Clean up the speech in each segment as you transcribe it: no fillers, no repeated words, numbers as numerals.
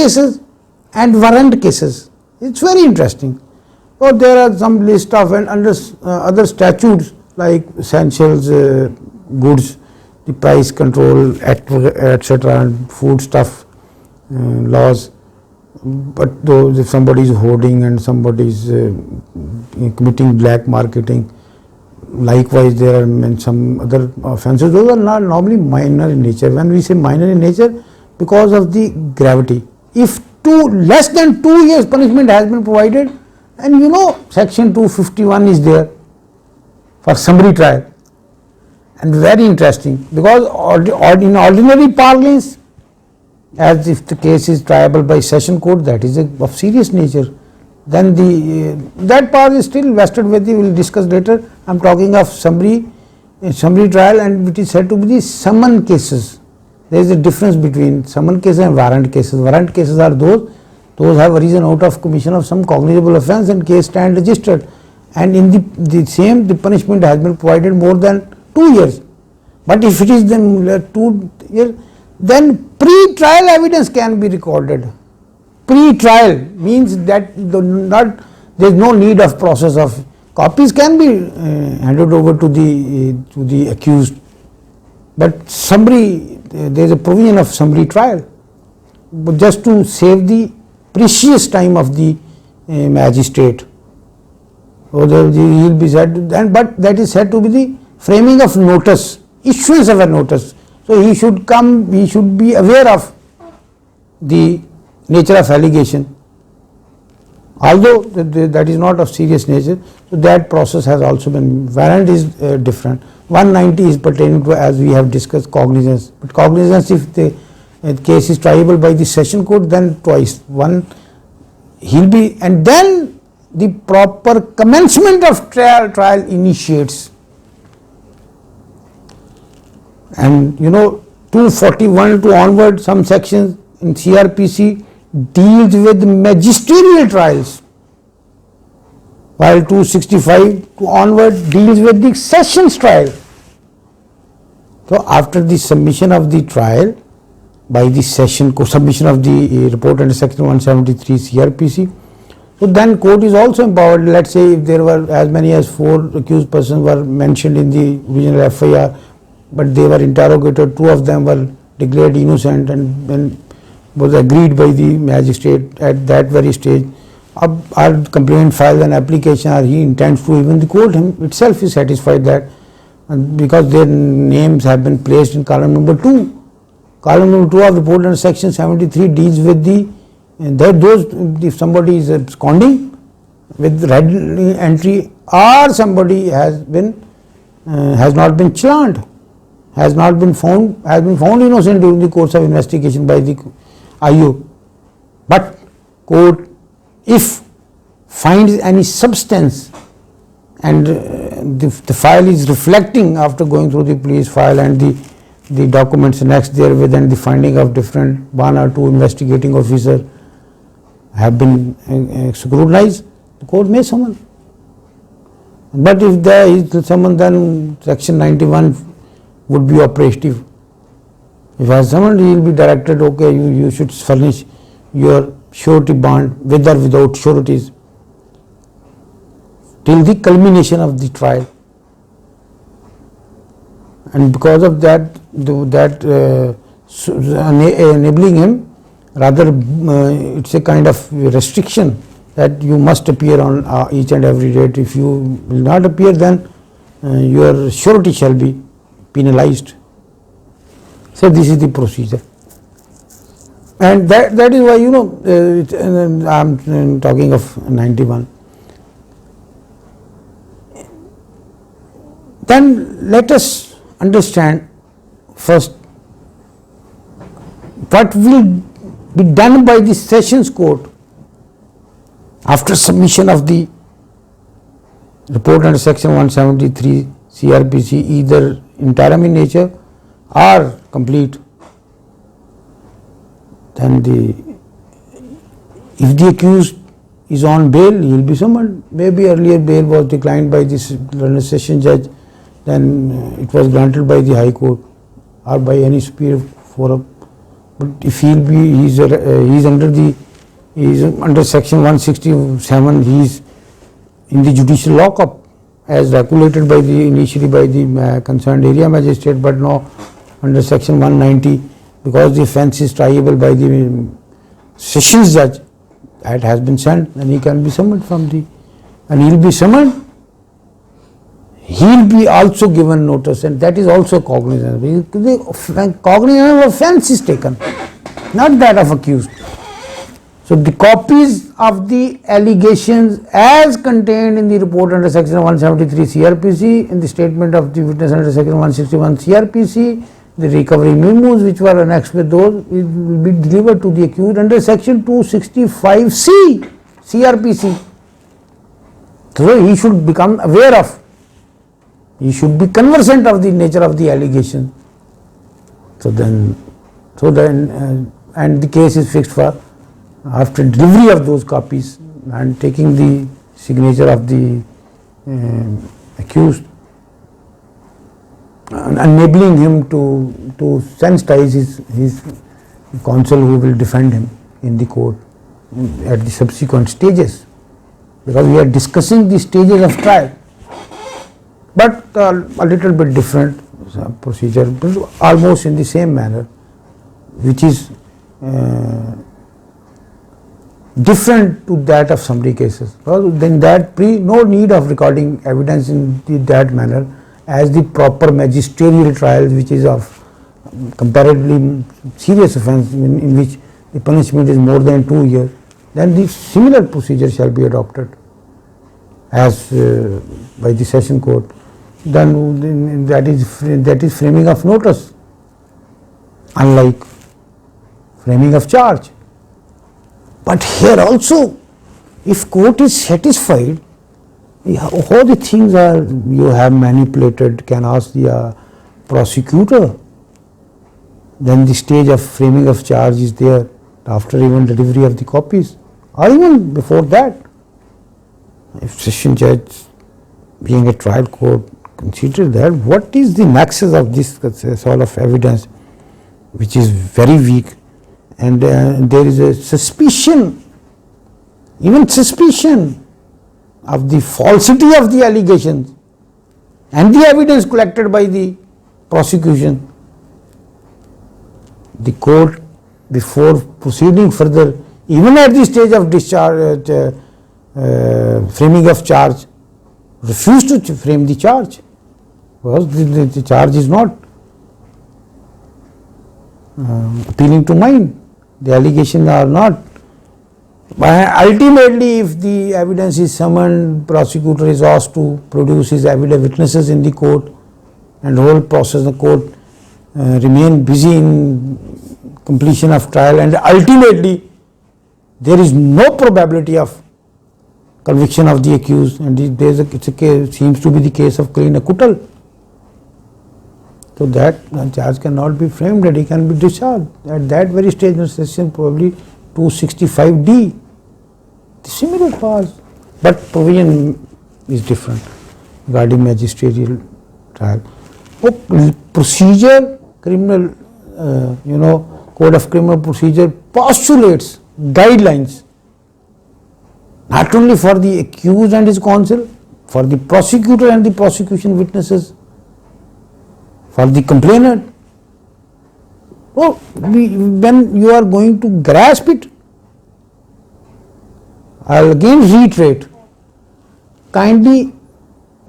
cases and warrant cases. It's very interesting. Or there are some list of other statutes like essentials goods, the price control act, etc., and food stuff laws. But those, if somebody is hoarding and somebody is committing black marketing, likewise there are some other offences. Those are not normally minor in nature. When we say minor in nature, because of the gravity. If less than 2 years punishment has been provided, and you know section 251 is there for summary trial, and very interesting, because in ordinary parlance, as if the case is triable by session court, that is of serious nature, then that part is still vested with you. We will discuss later. I am talking of summary trial, and it is said to be the summon cases. There is a difference between summon cases and warrant cases. Warrant cases are those have arisen out of commission of some cognizable offence and case stand registered, and in the punishment has been provided more than 2 years. But if it is then 2 years, then pre-trial evidence can be recorded. Pre-trial means that there is no need of process of copies can be handed over to the accused. But summary, there is a provision of summary trial, but just to save the precious time of the magistrate. So he will be said, but that is said to be the framing of notice, issuance of a notice. So he should be aware of the nature of allegation, although that is not of serious nature. So that process has also been. Warrant is different. 190 is pertaining to, as we have discussed, cognizance. But cognizance, if the case is triable by the session court, then twice. One, he'll be, and then the proper commencement of trial initiates. And 241 to onward, some sections in CRPC deals with magisterial trials, while 265 to onward deals with the sessions trial. So after the submission of the trial by the session court, submission of the report under section 173 CRPC, so then court is also empowered. Let's say if there were as many as 4 accused persons were mentioned in the original FIR, but they were interrogated, 2 of them were declared innocent and was agreed by the magistrate at that very stage. Our complainant files an application, or he intends to, even the court itself is satisfied that, because their names have been placed in column number 2. Column number 2 of report under section 73 deals with if somebody is absconding with red entry, or somebody has not been challened, has been found innocent during the course of investigation by the IO, but court, if finds any substance, and the file is reflecting after going through the police file and the documents next therewith, and the finding of different 1 or 2 investigating officers have been scrutinized, the court may summon. But if there is someone, then section 91 would be operative. If has summoned, he will be directed, okay, you should furnish your surety bond with or without sureties till the culmination of the trial. And because of that enabling him, rather it's a kind of restriction that you must appear on each and every date. If you will not appear, then your surety shall be penalized. So this is the procedure, and that is why I am talking of 91. Then let us understand first what will be done by the sessions court after submission of the report under section 173 CRPC, either interim in nature or complete. Then if the accused is on bail, he will be summoned. Maybe earlier bail was declined by the session judge, then it was granted by the High Court or by any superior forum. But if he's under section 167, he is in the judicial lockup as regulated by initially by the concerned area magistrate, but now under section 190, because the offence is triable by the sessions judge, that has been sent, and he can be summoned and he'll be summoned. He'll be also given notice, and that is also cognizance. The cognizance of offence is taken, not that of accused. So the copies of the allegations as contained in the report under section 173 CRPC, in the statement of the witness under section 161 CRPC, the recovery memos which were annexed with those will be delivered to the accused under section 265C CRPC. So he should become aware of, he should be conversant of the nature of the allegation. So then and the case is fixed for after delivery of those copies and taking the signature of the accused, enabling him to sensitize his counsel who will defend him in the court at the subsequent stages, because we are discussing the stages of trial, but a little bit different procedure, but almost in the same manner, which is different to that of summary cases. Well, then that no need of recording evidence in that manner, as the proper magisterial trials, which is of comparatively serious offence in which the punishment is more than 2 years, then the similar procedure shall be adopted as by the session court. Then that is framing of notice, unlike framing of charge. But here also, if court is satisfied how the things are you have manipulated, can ask the prosecutor, then the stage of framing of charge is there after even delivery of the copies, or even before that. If session judge, being a trial court, consider that what is the nexus of this sort of evidence, which is very weak, and there is a suspicion, even suspicion of the falsity of the allegations and the evidence collected by the prosecution. The court, before proceeding further, even at the stage of discharge, framing of charge, refused to frame the charge, because the charge is not appealing to mind. The allegations are not. But ultimately, if the evidence is summoned, prosecutor is asked to produce his evidence witnesses in the court, and the whole process of the court remain busy in completion of trial, and ultimately there is no probability of conviction of the accused, and it seems to be the case of clean acquittal. So that charge cannot be framed and he can be discharged. At that very stage of session, probably 265D, the similar cause, but provision is different regarding magisterial trial. Procedure, criminal, Code of Criminal Procedure postulates guidelines not only for the accused and his counsel, for the prosecutor and the prosecution witnesses, for the complainant. When you are going to grasp it, I will again reiterate, kindly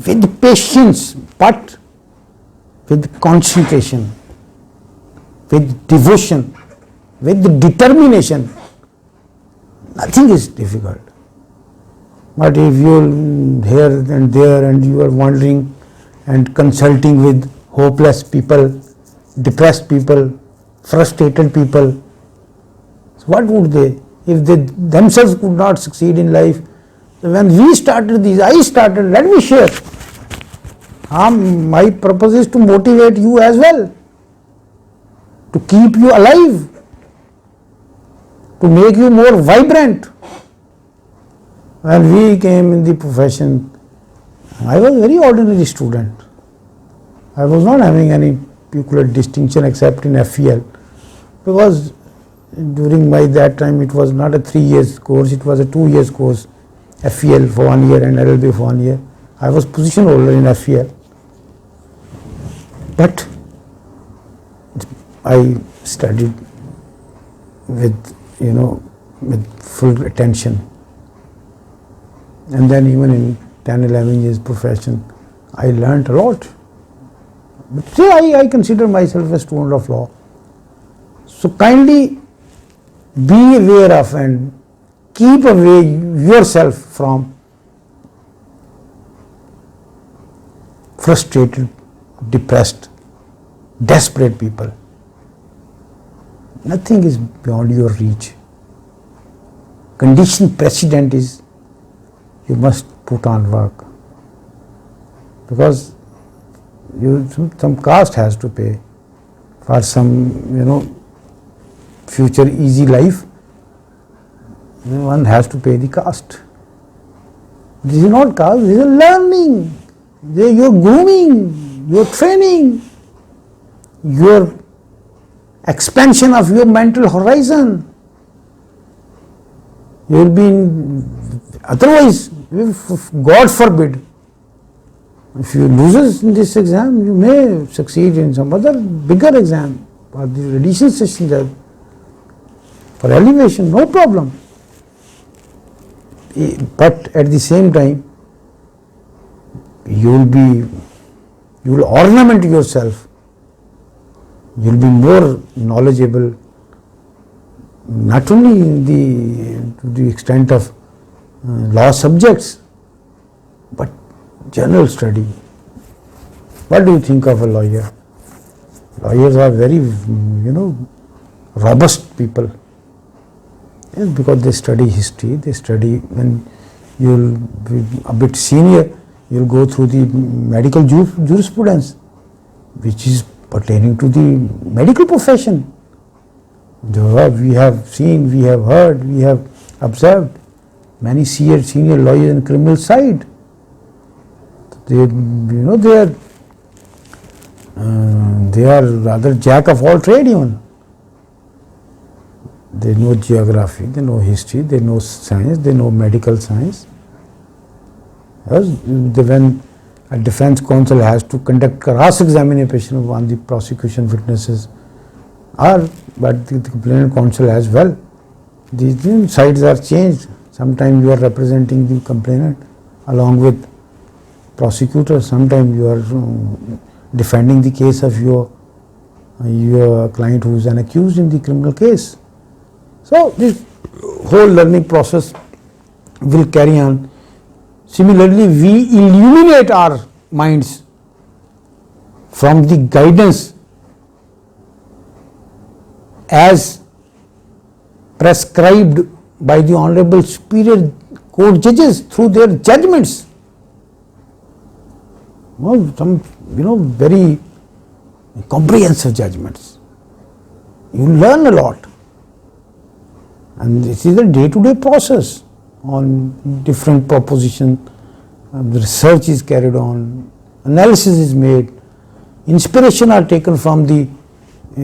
with patience, but with concentration, with devotion, with determination. Nothing is difficult. But if you are here and there and you are wandering and consulting with hopeless people, depressed people, frustrated people, what would they, if they themselves could not succeed in life? When we started these, let me share. My purpose is to motivate you as well, to keep you alive, to make you more vibrant. When we came in the profession, I was a very ordinary student. I was not having any peculiar distinction except in FEL, because During that time, it was not a 3 years course, it was a 2 years course, FEL for 1 year and LLB for 1 year. I was position holder in FEL, but I studied with, with full attention. And then even in 10, 11 years profession, I learnt a lot. But still I consider myself a student of law. So kindly be aware of and keep away yourself from frustrated, depressed, desperate people. Nothing is beyond your reach. Condition precedent is you must put on work, because some cost has to pay for some future easy life. One has to pay the cost. This is not cost, this is learning. Your grooming, your training, your expansion of your mental horizon. You will be otherwise, if God forbid, if you loses in this exam, you may succeed in some other bigger exam or the additional session there for elevation, no problem. But at the same time, you will ornament yourself. You will be more knowledgeable, not only to the extent of law subjects, but general study. What do you think of a lawyer? Lawyers are very, robust people. Yes, because they study history, they study, when you'll be a bit senior, you'll go through the medical jurisprudence, which is pertaining to the medical profession. We have seen, we have heard, we have observed many senior lawyers in criminal side. They are rather jack of all trade even. They know geography, they know history, they know science, they know medical science. When a defense counsel has to conduct cross-examination on the prosecution witnesses, but the complainant counsel as well, the sides are changed. Sometimes you are representing the complainant along with prosecutor, sometimes you are defending the case of your client who is an accused in the criminal case. So this whole learning process will carry on. Similarly, we illuminate our minds from the guidance as prescribed by the Honorable Superior Court judges through their judgments. Some very comprehensive judgments. You learn a lot. And this is a day-to-day process on different propositions. The research is carried on, analysis is made, inspiration are taken from the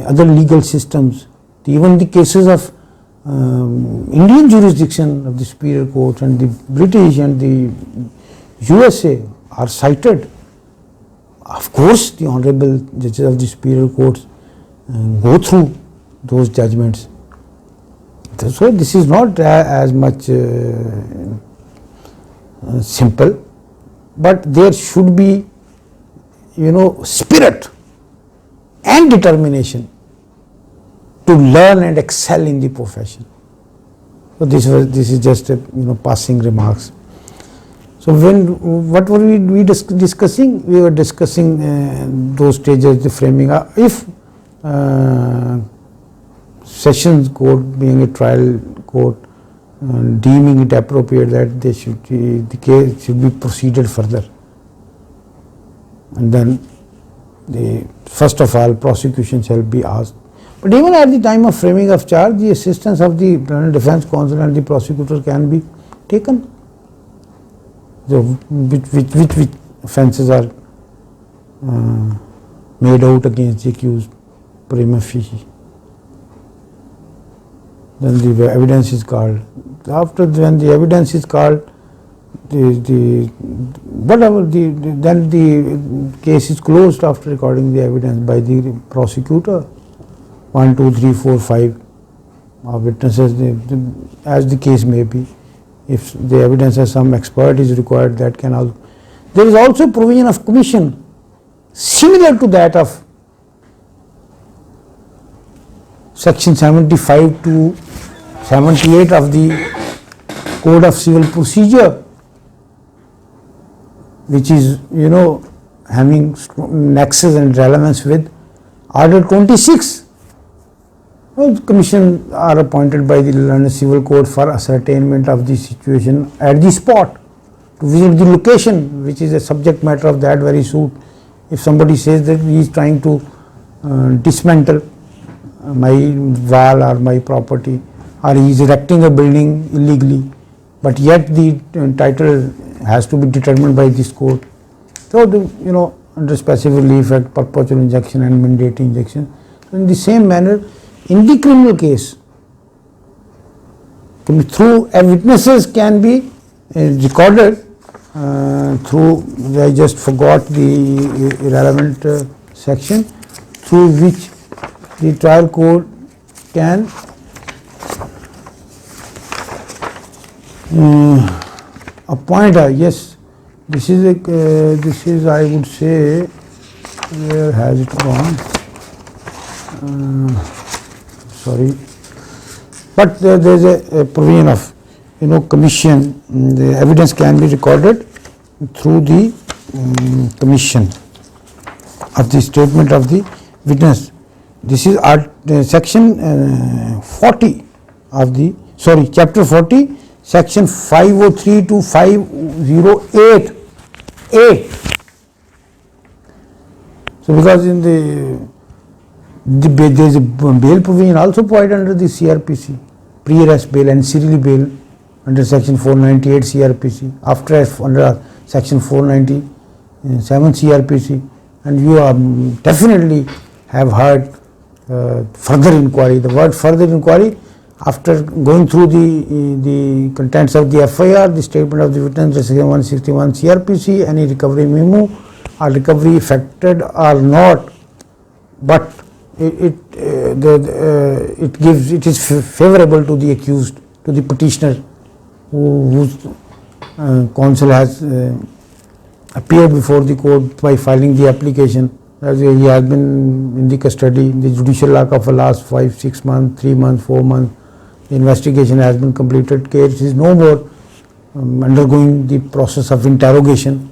other legal systems. Even the cases of Indian jurisdiction of the Superior Court and the British and the USA are cited. Of course, the Honorable Judges of the Superior Courts go through those judgments. So this is not as much simple, but there should be, spirit and determination to learn and excel in the profession. So this is just a passing remarks. So what were we discussing? We were discussing those stages, the framing. If Sessions Court, being a trial court, deeming it appropriate that the case should be proceeded further, and then first of all prosecution shall be asked. But even at the time of framing of charge, the assistance of the defense counsel and the prosecutor can be taken. So which offences are made out against the accused prima facie. then the evidence is called. After when the evidence is called, then the case is closed after recording the evidence by the prosecutor. 1, 2, 3, 4, 5 witnesses, as the case may be. If the evidence has some expert is required, that can also. There is also provision of commission similar to that of section 75 to 78 of the Code of Civil Procedure, which is, having nexus and relevance with Order 26. Commission are appointed by the London Civil Court for ascertainment of the situation at the spot, to visit the location which is a subject matter of that very suit. If somebody says that he is trying to dismantle my wall or my property, or he is erecting a building illegally, but yet the title has to be determined by this court. So, under specific relief act, perpetual injunction and mandatory injunction. So, in the same manner, in the criminal case, through witnesses can be recorded through, I just forgot the irrelevant section, through which the trial court can appoint a, yes, this is I would say, where has it gone? Sorry, but there is a provision of, commission. The evidence can be recorded through the commission of the statement of the witness. This is section 40 of the, chapter 40, section 503 to 508 A. So, because in there is a bail provision also provided under the CRPC, pre-arrest bail and serial bail under section 498 CRPC, after arrest under section 497 CRPC, and you definitely have heard further inquiry. The word further inquiry, after going through the contents of the FIR, the statement of the witness, section 161 CRPC, any recovery memo or recovery effected or not, but it is favorable to the accused, to the petitioner, whose counsel has appeared before the court by filing the application, as he has been in the custody, in the judicial lock-up for last 5, 6 months, 3 months, 4 months. The investigation has been completed. Case is no more undergoing the process of interrogation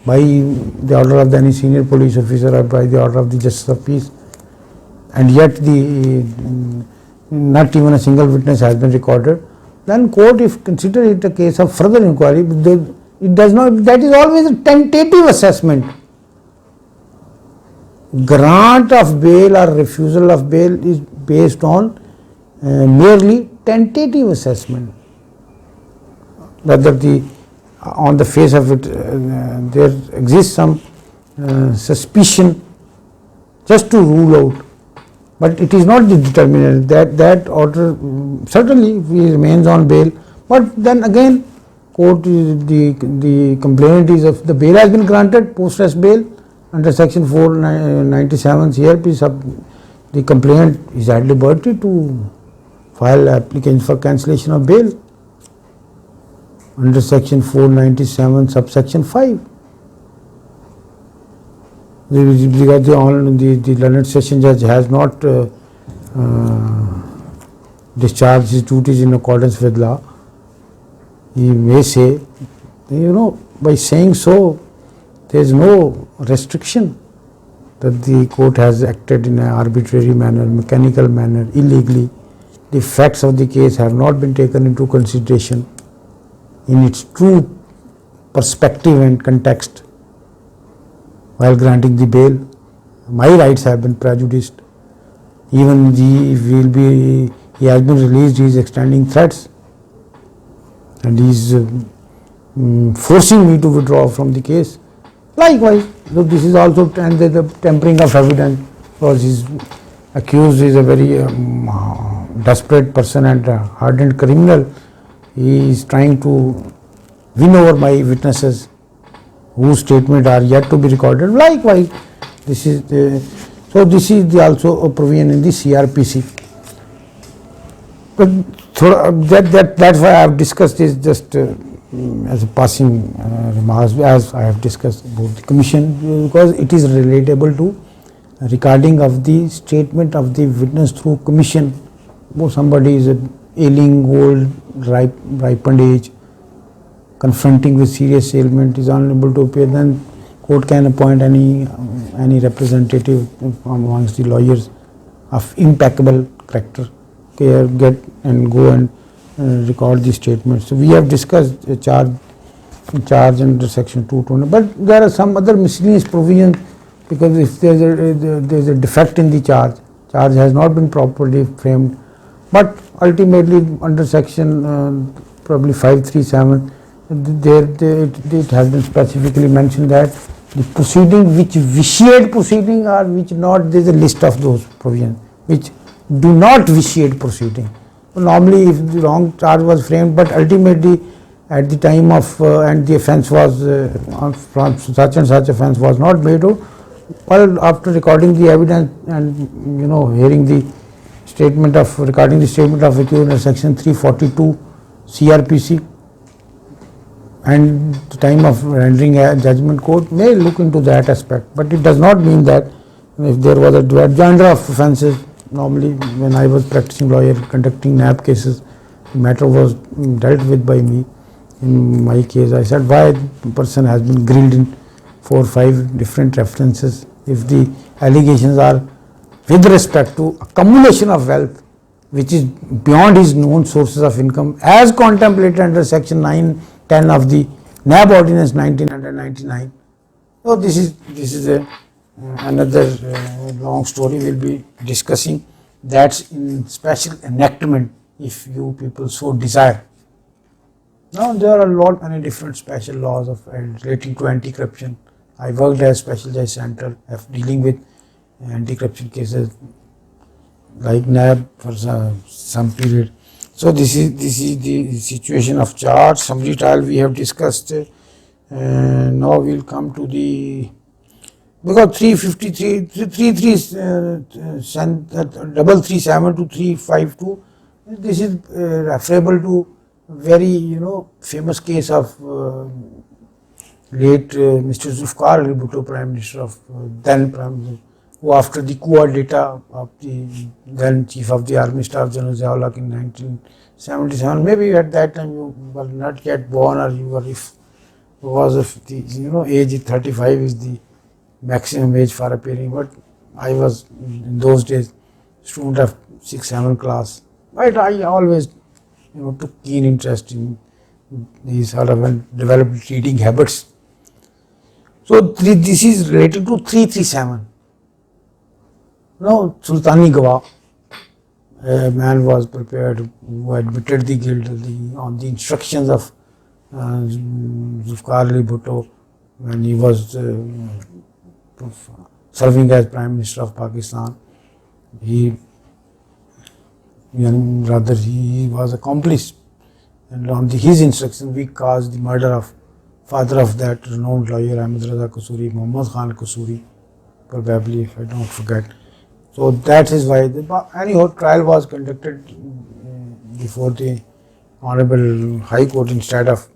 by the order of any senior police officer or by the order of the Justice of Peace, and yet not even a single witness has been recorded. Then court, if consider it a case of further inquiry, it does not. That is always a tentative assessment. Grant of bail or refusal of bail is based on merely tentative assessment, whether on the face of it there exists some suspicion, just to rule out, but it is not the determinant. That order certainly he remains on bail, but then again court, the complaint is of the bail has been granted, post-arrest bail under section 497 CRP. The complainant is at liberty to file application for cancellation of bail under section 497 subsection 5. Because the learned session judge has not discharged his duties in accordance with law, he may say, by saying so, there is no restriction that the court has acted in an arbitrary manner, mechanical manner, illegally. The facts of the case have not been taken into consideration in its true perspective and context while granting the bail. My rights have been prejudiced. Even he has been released, he is extending threats, and he is forcing me to withdraw from the case. Likewise, so this is also the tempering of evidence, because his accused is a very desperate person and a hardened criminal. He is trying to win over my witnesses whose statements are yet to be recorded. Likewise, this is also a provision in the CRPC. But that's why I have discussed this just as a passing remarks, as I have discussed about the commission, because it is relatable to recording of the statement of the witness through commission. Somebody is ailing, old, ripened age, confronting with serious ailment, is unable to appear, then court can appoint any representative from amongst the lawyers of impeccable character, get and go and record the statements. So we have discussed a charge under section 220, but there are some other miscellaneous provisions, because if there is a defect in the charge has not been properly framed, but ultimately under section probably 537, it has been specifically mentioned that the proceeding which vitiate proceeding or which not, there is a list of those provisions which do not vitiate proceeding. So normally if the wrong charge was framed, but ultimately at the time of and the offence was from such and such offence was not made out, well, after recording the evidence and hearing the recording the statement of accused under section 342 CRPC, and the time of rendering a judgment, court may look into that aspect, but it does not mean that if there was a joinder of offences. Normally when I was practicing lawyer conducting NAP cases, the matter was dealt with by me. In my case, I said why the person has been grilled in 4 or 5 different references if the allegations are with respect to accumulation of wealth which is beyond his known sources of income as contemplated under section 910 of the NAB Ordinance 1999. So this is another long story we'll be discussing. That's in special enactment if you people so desire. Now there are many different special laws relating to anti-corruption. I worked as special judge center dealing with anti-corruption cases like NAB for some period. So this is the situation of charge. Summary trial we have discussed. Now we'll come to the, because 337 to 352, this is referable to very famous case of late Mr. Zulfikar Ali Bhutto, Prime Minister of then Prime Minister, who after the coup d'etat of the then Chief of the Army Staff General Ziaul in 1977, maybe at that time you were not yet born, or you were, if because of the age 35 is the maximum age for appearing, but I was in those days student of 6-7 class, but I always took keen interest in these sort of developed reading habits. So this is related to 337. Now Sultani Gawah, a man was prepared who admitted the guilt on the instructions of Zulfikar Ali Bhutto when he was serving as Prime Minister of Pakistan. He was accomplice, and on his instruction we caused the murder of father of that renowned lawyer Ahmed Raza Kasuri, Muhammad Khan Kasuri, probably, if I don't forget. So that is why anyhow trial was conducted before the Honorable High Court instead of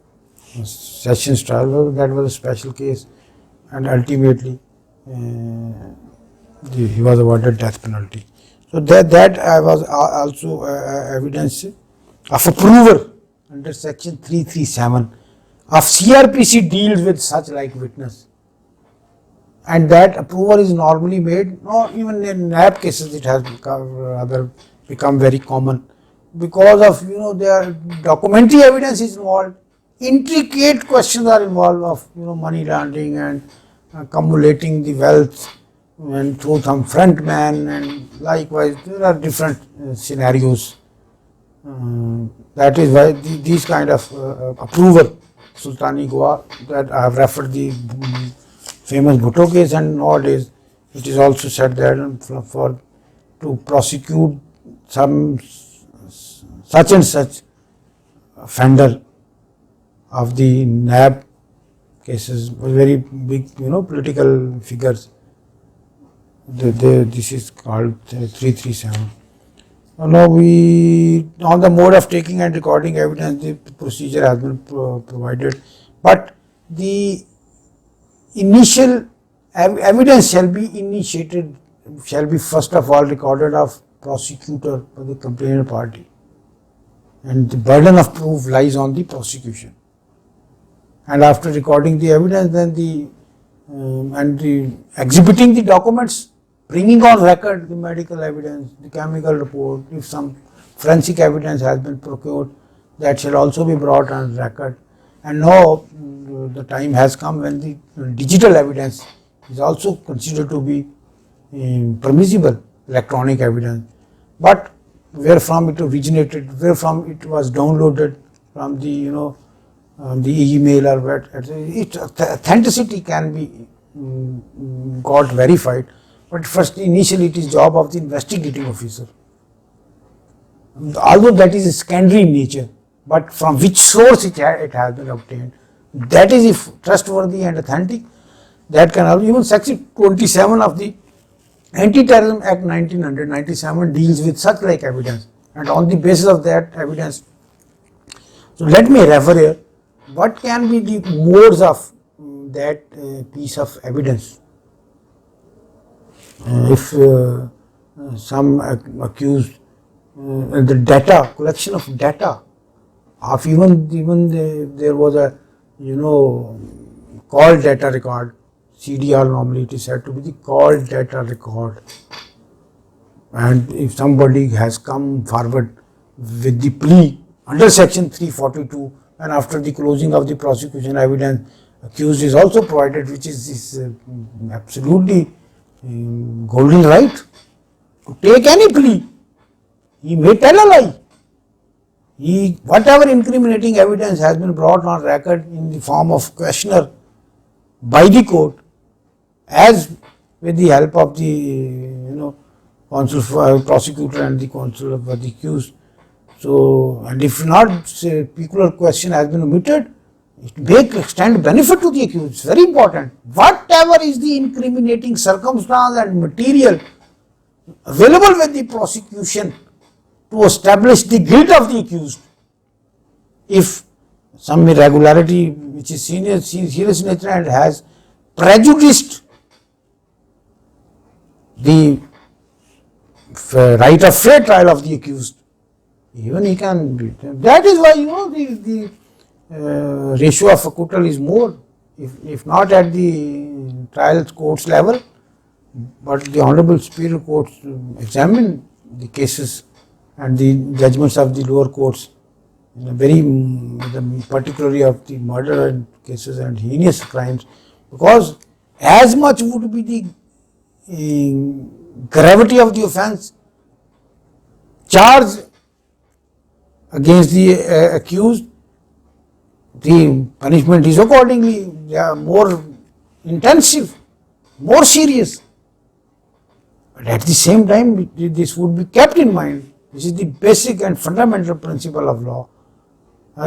Sessions trial. That was a special case, and ultimately he was awarded death penalty. So that I was also evidence of approval under section 337 of CRPC deals with such like witness, and that approval is normally made. No, even in NAB cases it has become very common, because of their documentary evidence is involved, intricate questions are involved of money laundering and accumulating the wealth and through some front man, and likewise there are different scenarios. That is why these kind of approval, Sultani Gawah, that I have referred the famous Bhutto case, and nowadays it is also said that to prosecute some such and such offender of the NAB cases, very big, political figures. This is called 337. Now on the mode of taking and recording evidence, the procedure has been provided, but the initial evidence shall be first of all recorded of prosecutor or the complainant party, and the burden of proof lies on the prosecution. And after recording the evidence, then the exhibiting the documents, bringing on record the medical evidence, the chemical report, if some forensic evidence has been procured, that shall also be brought on record. And now the time has come when the digital evidence is also considered to be permissible, electronic evidence. But where from it originated, where from it was downloaded from the the email or what, its authenticity can be got verified. But first, initially, it is job of the investigating officer. Although that is secondary in nature, but from which source it has been obtained, that is if trustworthy and authentic, that can also, even section 27 of the Anti-Terrorism Act 1997 deals with such like evidence, and on the basis of that evidence. So let me refer here, what can be the modes of that piece of evidence? If some accused, the data, collection of data, of even there was a call data record, CDR normally it is said to be the call data record, and if somebody has come forward with the plea under section 342 and after the closing of the prosecution evidence, accused is also provided, which is absolutely golden right to take any plea. He may tell a lie. Whatever incriminating evidence has been brought on record in the form of questionnaire by the court, as with the help of the counsel prosecutor and the counsel for the accused. So, and if not, say, particular question has been omitted, it may extend benefit to the accused. It's very important. Whatever is the incriminating circumstance and material available with the prosecution to establish the guilt of the accused, if some irregularity which is serious in nature and has prejudiced the right of fair trial of the accused, even he can be. That is why the ratio of acquittal is more, if not at the trial courts level, but the Honorable Superior Courts examine the cases and the judgments of the lower courts in a very particularly of the murder cases and heinous crimes, because as much would be the gravity of the offence, charge against the accused, the punishment is accordingly more intensive, more serious. But at the same time, this would be kept in mind. This is the basic and fundamental principle of law.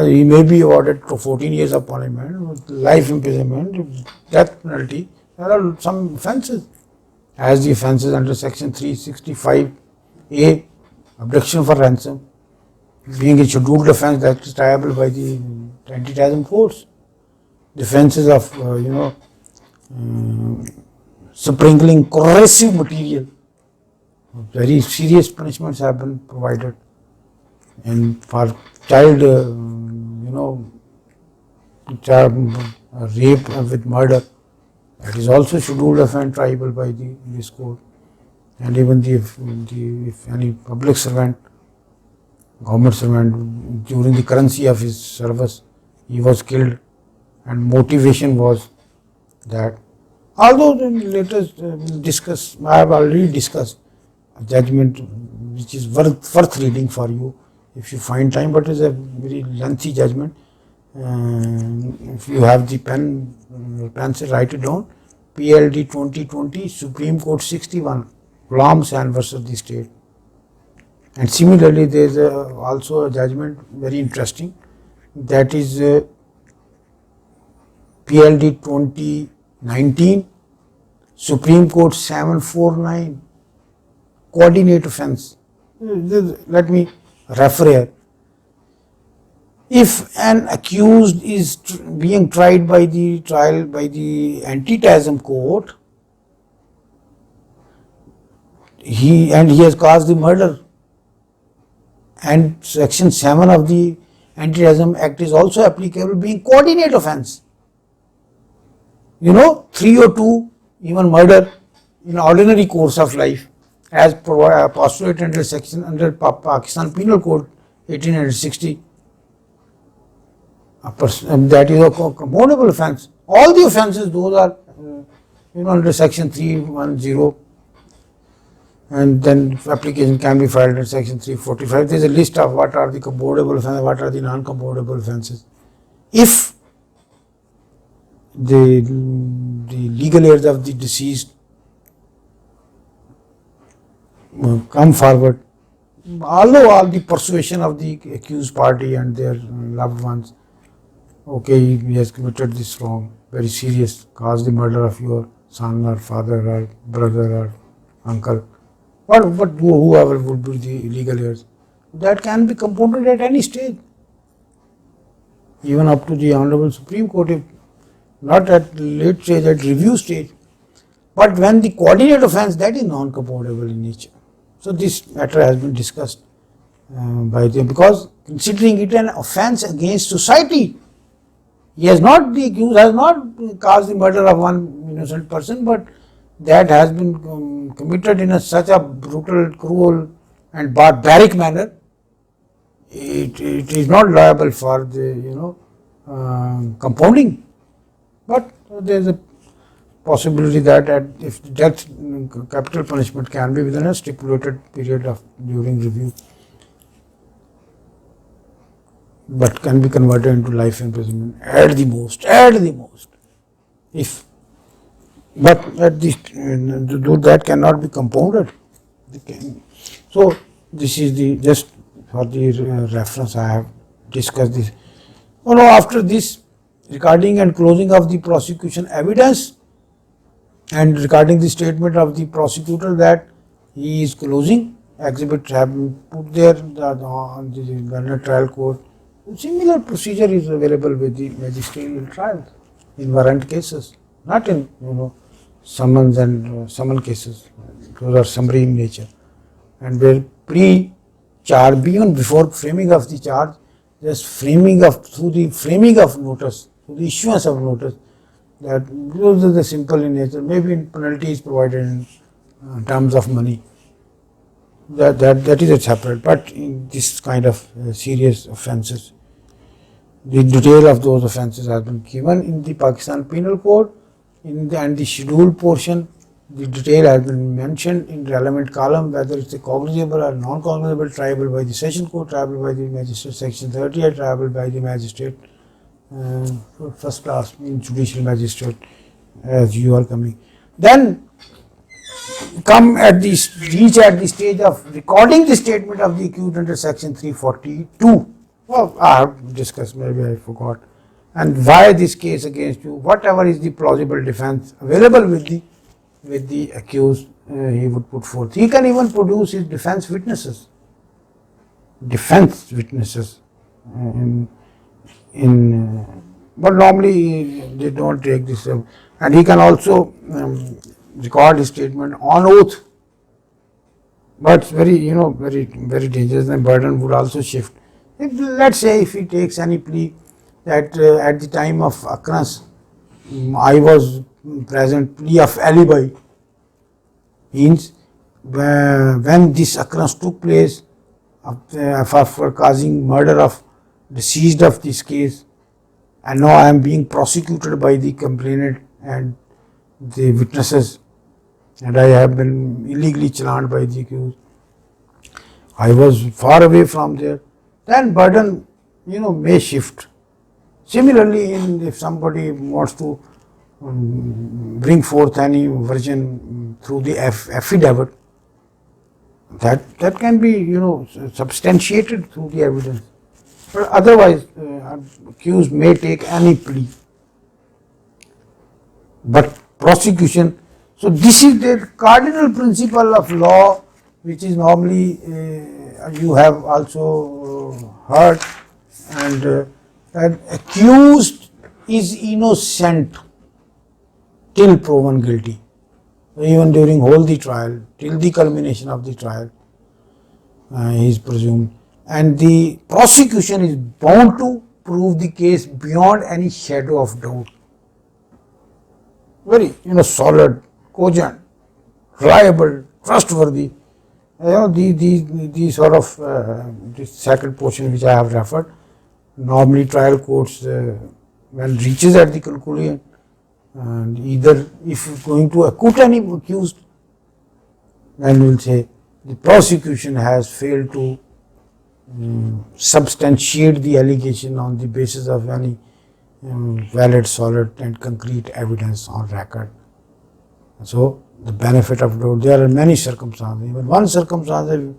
He may be awarded to 14 years of parliament, life imprisonment, death penalty. There are some offences, as the offences under section 365A, abduction for ransom, being a scheduled offence that is triable by the anti-terrorism courts. The offences of sprinkling corrosive material, very serious punishments have been provided. And for child rape with murder, that is also scheduled offence triable by this court. And even if any public servant, government servant, during the currency of his service, he was killed, and motivation was that. Although let us discuss, I have already discussed a judgment which is worth reading for you if you find time, but it is a very lengthy judgment. If you have the pencil, write it down. PLD 2020, Supreme Court 61, Ghulam Husain versus the state. And similarly, there is also a judgment very interesting, that is PLD 2019, Supreme Court 749, coordinate offence. Let me refer here. If an accused is being tried by the anti-terrorism court, he has caused the murder, and section 7 of the Anti-Terrorism Act is also applicable, being coordinate offence. 302, even murder in ordinary course of life, as postulated under section under Pakistan Penal Code 1860. That is a componable offence. All the offences, those are under section 310, and then application can be filed under section 345. There is a list of what are the componable offences, what are the non-componable offences. If the legal heirs of the deceased come forward, although all the persuasion of the accused party and their loved ones, okay, he has committed this wrong, very serious, caused the murder of your son or father or brother or uncle, whoever would be the legal heirs, that can be compounded at any stage, even up to the Honorable Supreme Court, if not at late stage, at review stage. But when the coordinate offence, that is non-compoundable in nature. So this matter has been discussed by them, because considering it an offence against society, the accused has not caused the murder of one innocent person, but that has been committed in such a brutal, cruel and barbaric manner. It is not liable for the compounding, but there is a possibility that if death, capital punishment can be within a stipulated period of during review, but can be converted into life imprisonment at the most. If, but at this, that cannot be compounded. So this is just for the reference I have discussed this. After this, regarding and closing of the prosecution evidence, and regarding the statement of the prosecutor that he is closing, exhibits have been put there on the Learned Trial Court. Similar procedure is available with the magisterial trials in warrant cases, not in summons and summon cases. Those are summary in nature, and where pre-charge, even before framing of the charge, just through the framing of notice, through the issuance of notice, that those are the simple in nature. Maybe penalty is provided in terms of money. That is a separate. But in this kind of serious offences, the detail of those offences has been given in the Pakistan Penal Code, and the scheduled portion. The detail has been mentioned in relevant column, whether it's a cognizable or non-cognizable, triable by the Session Court, triable by the magistrate, section 38, triable by the magistrate, first class in judicial magistrate, as you are coming. Then reach at the stage of recording the statement of the accused under section 342. Well, I have discussed, maybe I forgot. And why this case against you, whatever is the plausible defense available with the accused, he would put forth. He can even produce his defense witnesses. But normally they don't take this, and he can also record his statement on oath. But it's very, very dangerous, and burden would also shift. Let's say if he takes any plea that at the time of occurrence, I was present, plea of alibi, means when this occurrence took place for causing murder of deceased of this case, and now I am being prosecuted by the complainant and the witnesses, and I have been illegally challened by the accused. I was far away from there. Then burden, may shift. Similarly, if somebody wants to bring forth any version through the affidavit, that can be, substantiated through the evidence. But otherwise, accused may take any plea. But prosecution, so this is the cardinal principle of law, which is normally you have also heard, and that accused is innocent till proven guilty. Even during whole the trial, till the culmination of the trial, he is presumed, and the prosecution is bound to prove the case beyond any shadow of doubt. Very, solid, cogent, reliable, trustworthy. The sort of this second portion which I have referred. Normally, trial courts, when reaches at the conclusion, and either if going to acquit any accused, then we will say the prosecution has failed to substantiate the allegation on the basis of any valid, solid and concrete evidence on record. So, the benefit of doubt, there are many circumstances, even one circumstance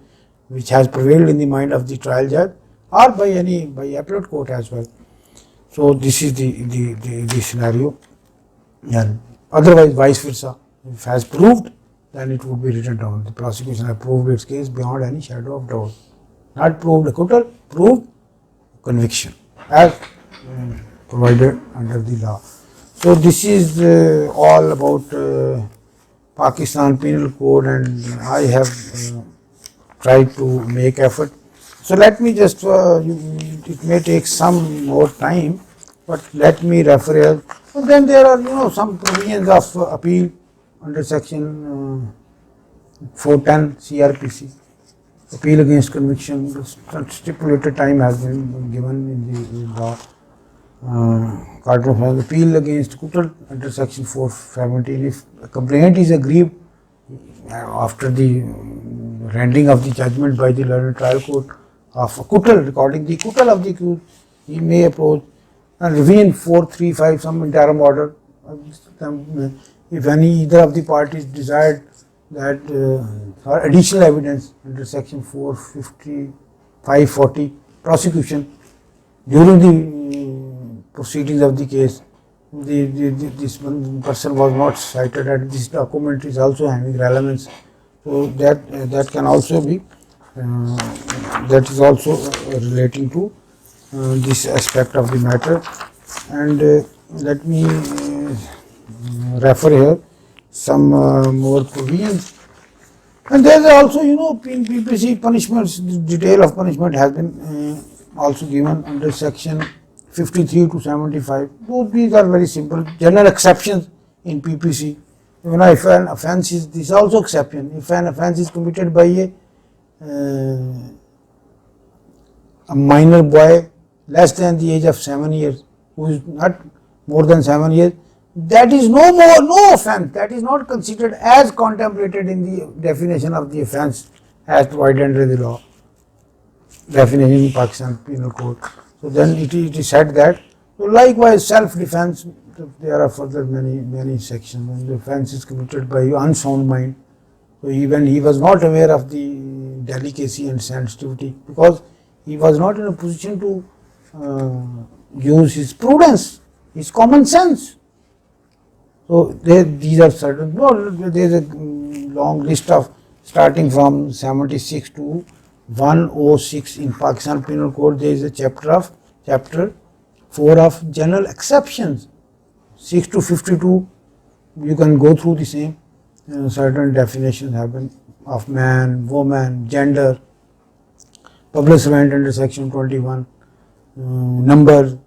which has prevailed in the mind of the trial judge or by appellate court as well. So, this is the scenario, and otherwise vice versa. If has proved, then it would be written down. The prosecution has proved its case beyond any shadow of doubt. Not proved acquittal, proved conviction as provided under the law. So, this is all about Pakistan Penal Code, and I have tried to make effort. So, let me just, it may take some more time, but let me refer here. And then there are, some provisions of appeal under section 410 CRPC. Appeal against conviction, stipulated time has been given in the law. Appeal against acquittal under section 417. If a complaint is aggrieved after the rendering of the judgment by the learned trial court of acquittal, recording the acquittal of the accused, he may approach and revision 435 some interim order. If either of the parties desired that for additional evidence under section 450, 540 prosecution during the proceedings of the case, this person was not cited, and this document is also having relevance. So that can also be that is also relating to this aspect of the matter. And let me refer here some more provisions. And there is also, in PPC punishments, the detail of punishment has been also given under section 53 to 75. Both these are very simple, general exceptions in PPC. If an offence is, this is also exception. If an offence is committed by a minor boy less than the age of 7 years, who is not more than 7 years, that is no offence. That is not considered as contemplated in the definition of the offence as provided under the law, definition in Pakistan Penal Code. So then it is said that. So likewise, self-defense, there are further many sections. When the offence is committed by unsound mind, so even he was not aware of the delicacy and sensitivity, because he was not in a position to use his prudence, his common sense. So these are certain. There is a long list of starting from 76 to 106 in Pakistan Penal Code. There is a chapter 4 of general exceptions. 6 to 52, you can go through the same. Certain definitions have been of man, woman, gender, public servant under section 21, number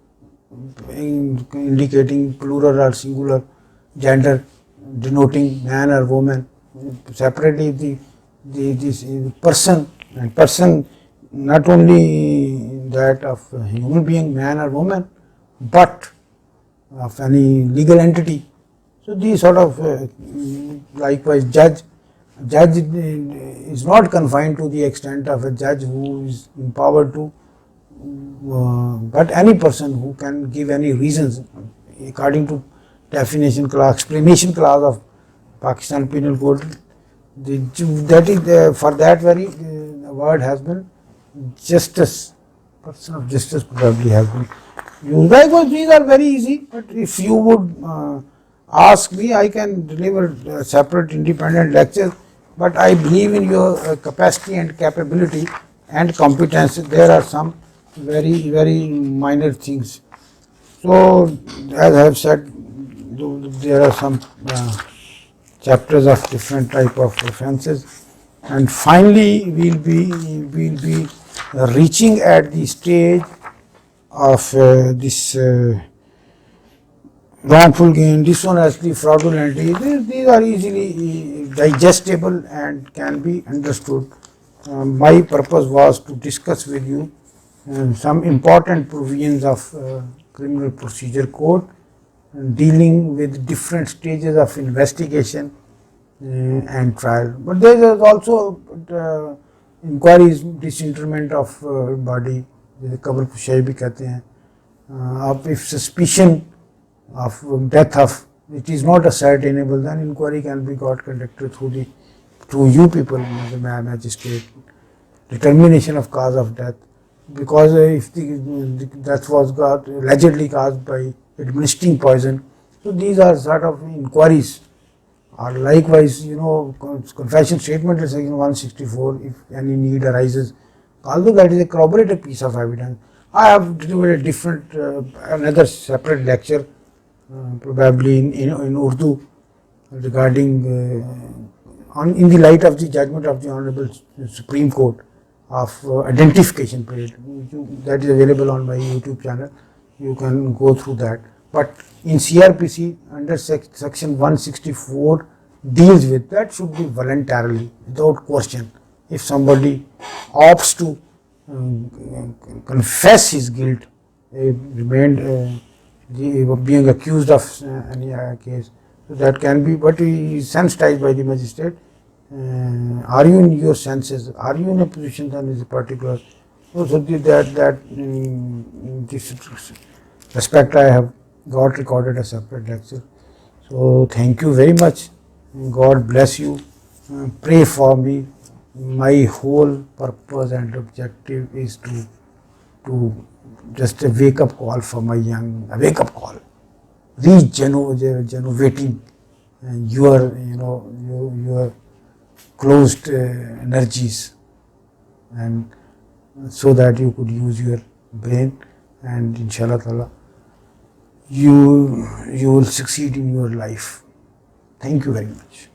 indicating plural or singular, gender denoting man or woman, separately this person, and person not only that of a human being, man or woman, but of any legal entity. So these sort of likewise judge is not confined to the extent of a judge who is empowered to, but any person who can give any reasons according to definition clause, explanation clause of Pakistan Penal Code. That is for that very word has been justice. Person of justice probably has been used. Likewise, these are very easy. But if you would ask me, I can deliver separate independent lectures. But I believe in your capacity and capability and competence. There are some very minor things. So, as I have said, there are some chapters of different type of offences, and finally we'll be reaching at the stage of this wrongful gain, dishonestly, fraudulently. These are easily digestible and can be understood. My purpose was to discuss with you some important provisions of criminal procedure code dealing with different stages of investigation and trial. But there is also inquiries, disinterment of body, जिसे कब्र पुशाई भी कहते हैं. Up if suspicion of death of it is not ascertainable, then inquiry can be got conducted through you people, the magistrate. Determination of cause of death, because if the death was allegedly caused by administering poison, so these are sort of inquiries. Or likewise, confession statement in section 164, if any need arises, although that is a corroborated piece of evidence. I have delivered a different, another separate lecture, probably in Urdu, regarding in the light of the judgment of the Honorable Supreme Court of identification period. That is available on my YouTube channel. You can go through that. But in CRPC, under section 164 deals with that should be voluntarily, without question. If somebody opts to confess his guilt, remained being accused of any case, so that can be, but he is sensitized by the magistrate. Are you in your senses? Are you in a position that is particular? So that this respect I have got recorded a separate lecture. So thank you very much. God bless you. Pray for me. My whole purpose and objective is to just a wake up call for my young, a wake up call, regenerating your closed energies, and so that you could use your brain, and inshallah ta'ala you will succeed in your life. Thank you very much.